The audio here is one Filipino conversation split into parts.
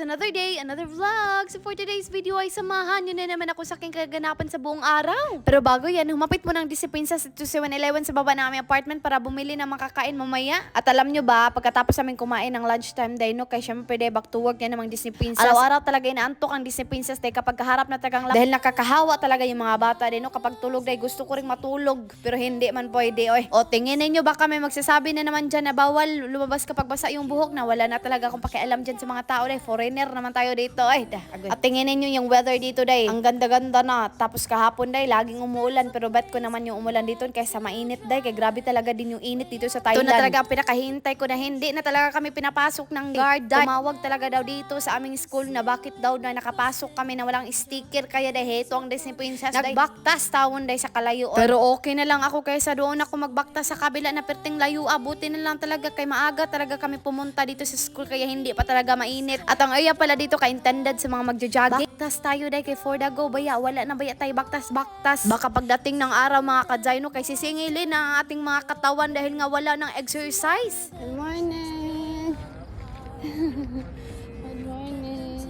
another day, another vlog. So for today's video ay samahan nyo na naman ako sa aking kaganapan sa buong araw. Pero bago yan, humapit mo ng disiplinsa sa 7-Eleven sa baba ng aming apartment para bumili ng makakain mamaya. At alam nyo ba, pagkatapos aming kumain ng lunchtime day, no, kaya syempre day back to work yan namang Disney Princess. Araw-araw talaga inaantok ang Disney Princess day kapag kaharap na tagang dahil nakakahawa talaga yung mga bata day, no, kapag tulog day gusto ko ring matulog pero hindi man pwede. Oy, o tingin ninyo baka may magsasabi na naman dyan na bawal lumabas kapag basa yung buhok na wala na talaga akong pakialam dyan sa mga tao day. Foreigner naman tayo dito. Ay, at tingin ninyo yung weather dito day. Ang ganda-ganda na. Tapos kahapon day, laging umuulan. Pero bet ko naman yung umulan dito kaysa mainit day. Kaya grabe talaga din yung init dito sa Thailand. Ito na talaga ang pinakahintay ko na hindi na talaga kami pinapasok ng guard. Tumawag talaga daw dito sa aming school na bakit daw na nakapasok kami na walang sticker. Kaya day, heto ang Disney Princess day. Nagbaktas tawon day sa kalayuan. Pero okay na lang ako kaysa doon ako magbaktas sa kabila na perting layo. Buti na lang talaga kay maaga talaga kami pumunta dito sa school kaya hindi pa talaga mainit. At ang area pala dito ka-intended sa mga magjo-jogging. Baktas tayo day kay Fordago. Baya, wala na baya tayo baktas-baktas. Baka pagdating ng araw mga ka-Jaino kay sisingilin ang ating mga katawan dahil nga wala ng exercise. Good morning. Good morning.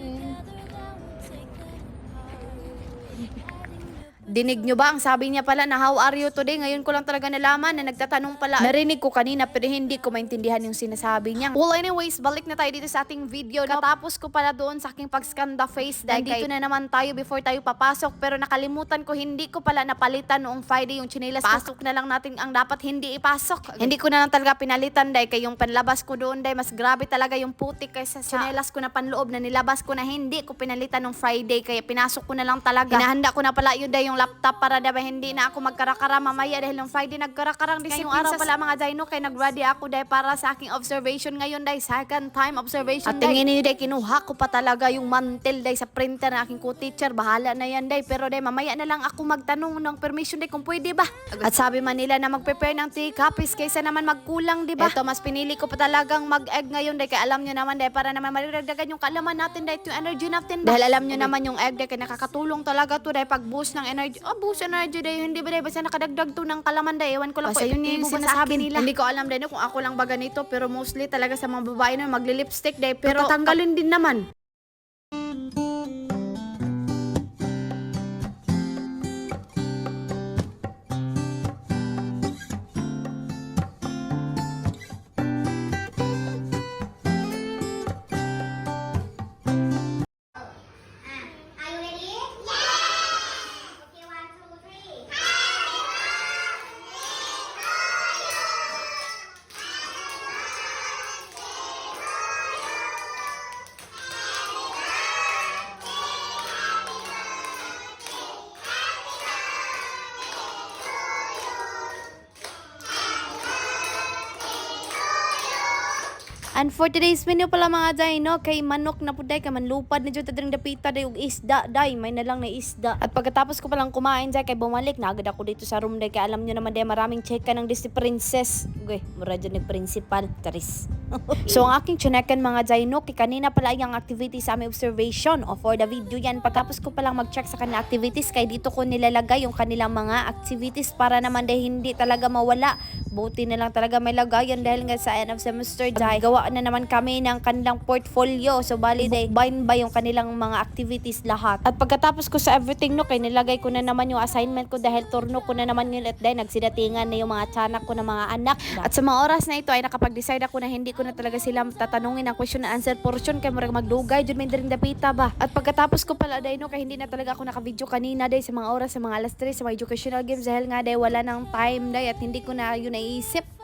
Dinig nyo ba? Ang sabi niya pala na how are you today? Ngayon ko lang talaga nalaman na nagtatanong pala. Narinig ko kanina pero hindi ko maintindihan yung sinasabi niya. Well anyways, balik na tayo dito sa ating video. Katapos ko pala doon sa aking pag-scan the face. Nandito na naman tayo before tayo papasok. Pero nakalimutan ko, hindi ko pala napalitan noong Friday yung chinelas. Pasok na lang natin ang dapat hindi ipasok. Hindi ko na lang talaga pinalitan day. Kaya yung panlabas ko doon day, mas grabe talaga yung putik kaysa sa chinelas ko na panloob na nilabas ko na hindi ko pinalitan noong Friday. Kaya pinasok ko na lang talaga. Hinahanda ko na pala yun day yung laptop para diba hindi na ako magkarakara mamaya dahil yung Friday nagkarakarang din yung araw pala mga Jaino kaya nag-ready ako dahil para sa aking observation ngayon dahil second time observation at tingin niyo dahil kinuha ko pa talaga yung mantel dahil sa printer ng aking co-teacher bahala na yan dahil pero dahil mamaya na lang ako magtanong ng permission dahil kung pwede ba at sabi man nila na mag-prepare ng 3 copies kaysa naman magkulang diba eto mas pinili ko pa talagang mag-egg ngayon dahil kaya alam nyo naman dahil para naman mariragdagan yung kaalaman natin dahil yung energy natin dahil alam nyo naman yung egg dahil kaya nakakatulong talaga to dahil pag boost ng energy boost energy dahil hindi ba dahil basta nakadagdag to ng kalaman dahil ewan ko lang po yun yung sinasabi nila hindi ko alam dahil kung ako lang ba ganito pero mostly talaga sa mga babae na magli-lipstick dahil pero tanggalin din naman. And for today's menu pala mga Jaino, kay manok na puday, kay manlupad na dyan tadring dapita day, isda day, may nalang na isda. At pagkatapos ko palang kumain dyan, kay bumalik, na agad ako dito sa room day, kay alam nyo naman day, maraming checka ng Disney Princess. Okay, mura dyan yung principal, taris. So ang aking chinekan mga Jaino, kay kanina pala yung activities sa aming observation, o for the video yan, pagkatapos ko palang mag-check sa kanilang activities, kay dito ko nilalagay yung kanilang mga activities para naman day hindi talaga mawala. Buti na lang talaga may lagayan dahil nga sa end of semester dahil gawa na naman kami ng kanilang portfolio. So bali day, bind ba yung kanilang mga activities lahat. At pagkatapos ko sa everything no, kay nilagay ko na naman yung assignment ko dahil turno ko na naman yun at dahil nagsidatingan na yung mga tiyanak ko na mga anak. At sa mga oras na ito ay nakapag-decide ako na hindi ko na talaga sila tatanungin ang question and answer portion kay murag magdugay jud may diring dapita ba. At pagkatapos ko pala day no, kay hindi na talaga ako naka-video kanina day sa mga oras sa mga alas 3 sa mga educational games dahil nga day wala nang time day at hindi ko na yun naisip.